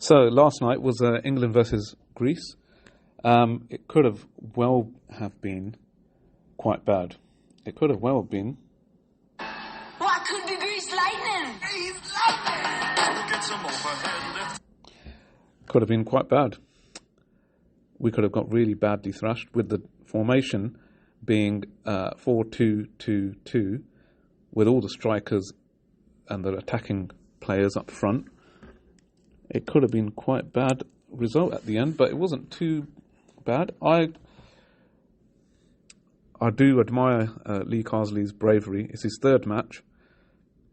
So last night was England versus Greece. It could have well have been quite bad. It could have well been. What could be Greece lightning? He's lightning! Get some overhead. Could have been quite bad. We could have got really badly thrashed with the formation being 4-2-2-2 with all the strikers and the attacking players up front. It could have been quite bad result at the end, but it wasn't too bad. I do admire Lee Carsley's bravery. It's his third match.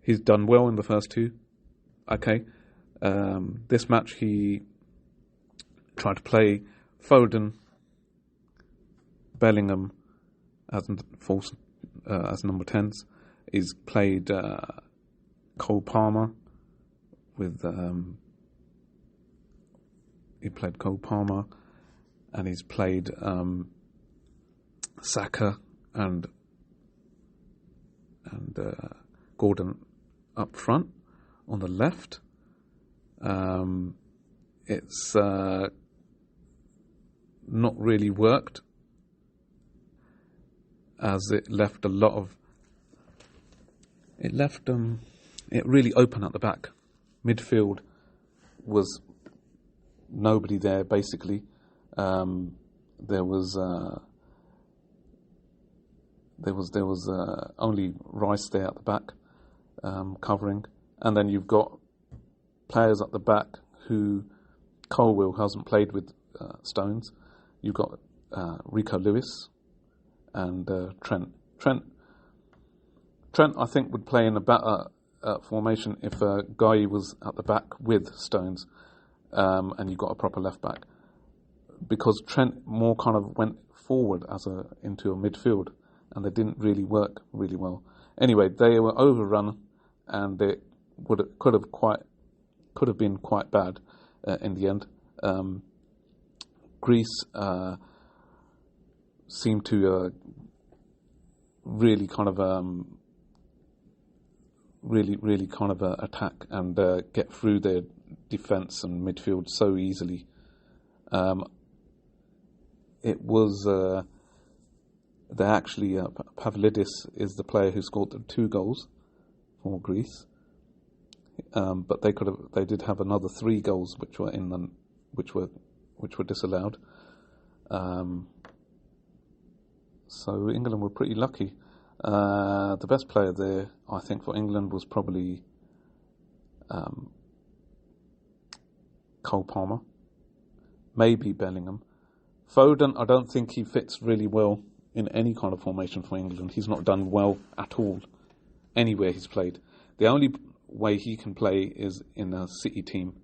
He's done well in the first two. Okay. This match he tried to play Foden, Bellingham as false as number 10s. He's played Cole Palmer with he played Cole Palmer, and he's played Saka and Gordon up front on the left. It's not really worked, as it left a lot of. It left it really open at the back. Midfield was nobody there basically. There was only Rice there at the back covering, and then you've got players at the back who Colwill hasn't played with Stones. You've got Rico Lewis and Trent. Trent, I think, would play in a better formation if Guy was at the back with Stones, and you got a proper left back, because Trent more kind of went forward into a midfield, and they didn't really work really well. Anyway, they were overrun, and it could have been quite bad in the end. Greece seemed to really kind of attack and get through their defence and midfield so easily. It was they actually Pavlidis is the player who scored the 2 goals for Greece, but they did have another 3 goals which were disallowed. So England were pretty lucky. The best player there, I think, for England was probably Cole Palmer, maybe Bellingham. Foden, I don't think he fits really well in any kind of formation for England. He's not done well at all anywhere he's played. The only way he can play is in a City team,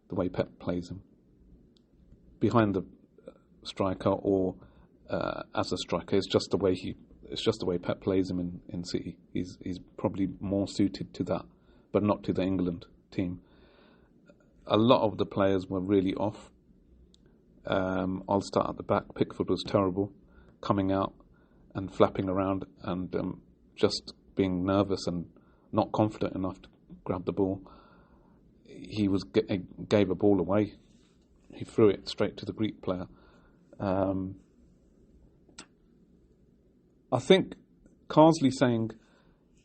the way Pep plays him, behind the striker or as a striker. It's just the way Pep plays him in City. He's probably more suited to that, but not to the England team. A lot of the players were really off. I'll start at the back. Pickford was terrible, coming out and flapping around and just being nervous and not confident enough to grab the ball. He gave a ball away. He threw it straight to the Greek player. I think Carsley saying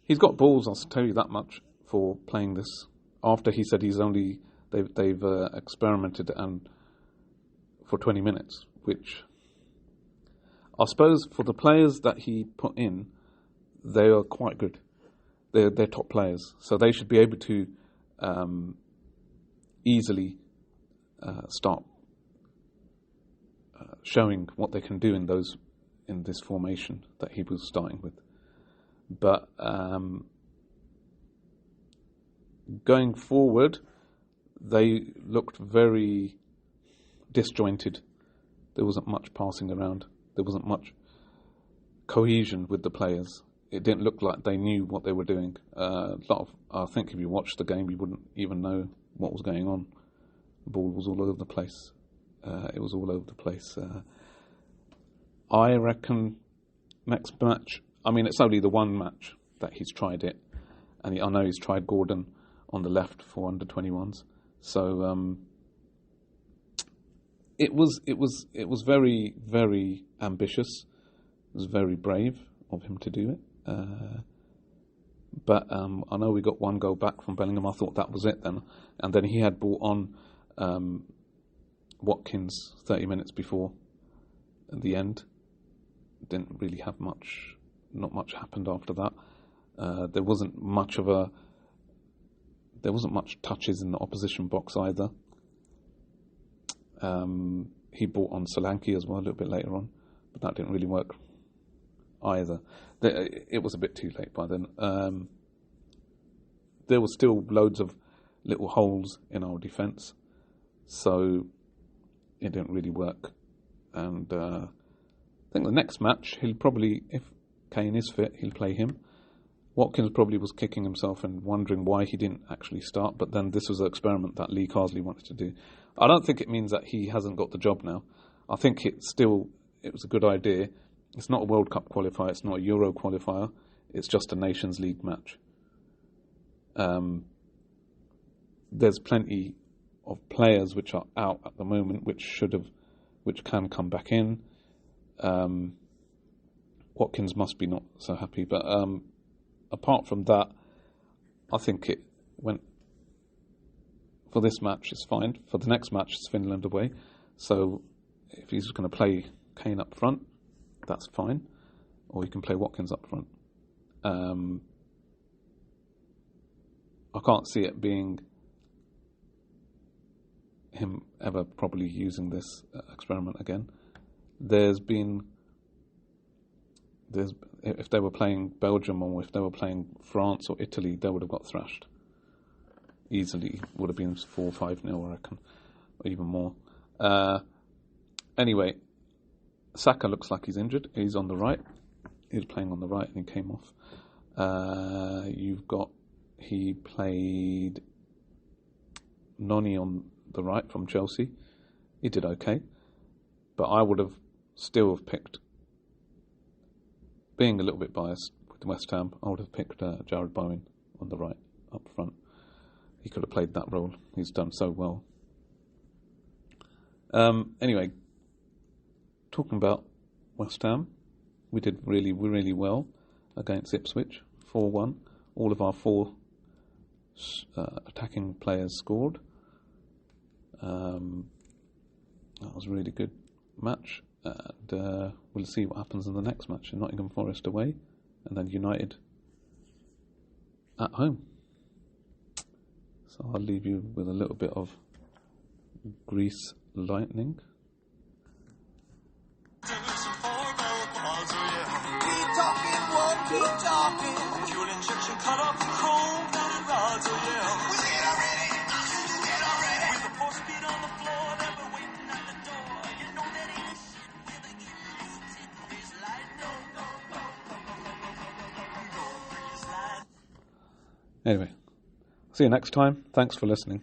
he's got balls, I'll tell you that much, for playing this. After he said they've experimented and for 20 minutes, which I suppose for the players that he put in, they are quite good. They're top players, so they should be able to easily start showing what they can do in this formation that he was starting with. But going forward, they looked very disjointed. There wasn't much passing around. There wasn't much cohesion with the players. It didn't look like they knew what they were doing. I think if you watched the game, you wouldn't even know what was going on. The ball was all over the place. It was all over the place. I reckon next match, I mean, it's only the one match that he's tried it, and I know he's tried Gordon on the left for under 21s. So it was very, very ambitious. It was very brave of him to do it. But I know we got one goal back from Bellingham. I thought that was it then. And then he had brought on Watkins 30 minutes before at the end. Didn't really have much, not much happened after that. There wasn't much touches in the opposition box either. He brought on Solanke as well a little bit later on, but that didn't really work either. It was a bit too late by then. There were still loads of little holes in our defence, so it didn't really work. And I think the next match, he'll probably, if Kane is fit, he'll play him. Watkins probably was kicking himself and wondering why he didn't actually start, but then this was an experiment that Lee Carsley wanted to do. I don't think it means that he hasn't got the job now. I think it was a good idea. It's not a World Cup qualifier, it's not a Euro qualifier, it's just a Nations League match. There's plenty of players which are out at the moment which can come back in. Watkins must be not so happy, but apart from that, I think it went for this match. It's fine. For the next match, it's Finland away. So if he's going to play Kane up front, that's fine. Or you can play Watkins up front. I can't see it being him ever probably using this experiment again. If they were playing Belgium or if they were playing France or Italy, they would have got thrashed. Easily would have been 4-5-0, I reckon, or even more. Anyway, Saka looks like he's injured. He's on the right. He was playing on the right and he came off. He played Noni on the right from Chelsea. He did okay, but I would have still picked, being a little bit biased with West Ham, I would have picked Jared Bowen on the right up front. He could have played that role. He's done so well. Anyway, talking about West Ham, we did really, really well against Ipswich, 4-1. All of our 4 attacking players scored. That was a really good match. And we'll see what happens in the next match. In Nottingham Forest away, and then United at home. So I'll leave you with a little bit of Grease Lightning. Keep talking. Fuel injection cut up chrome mounted rods, oh yeah. We get already. With the 4-speed on the floor, never waiting at the door. You know that ain't shit with a Grease Lightning. Anyway, see you next time. Thanks for listening.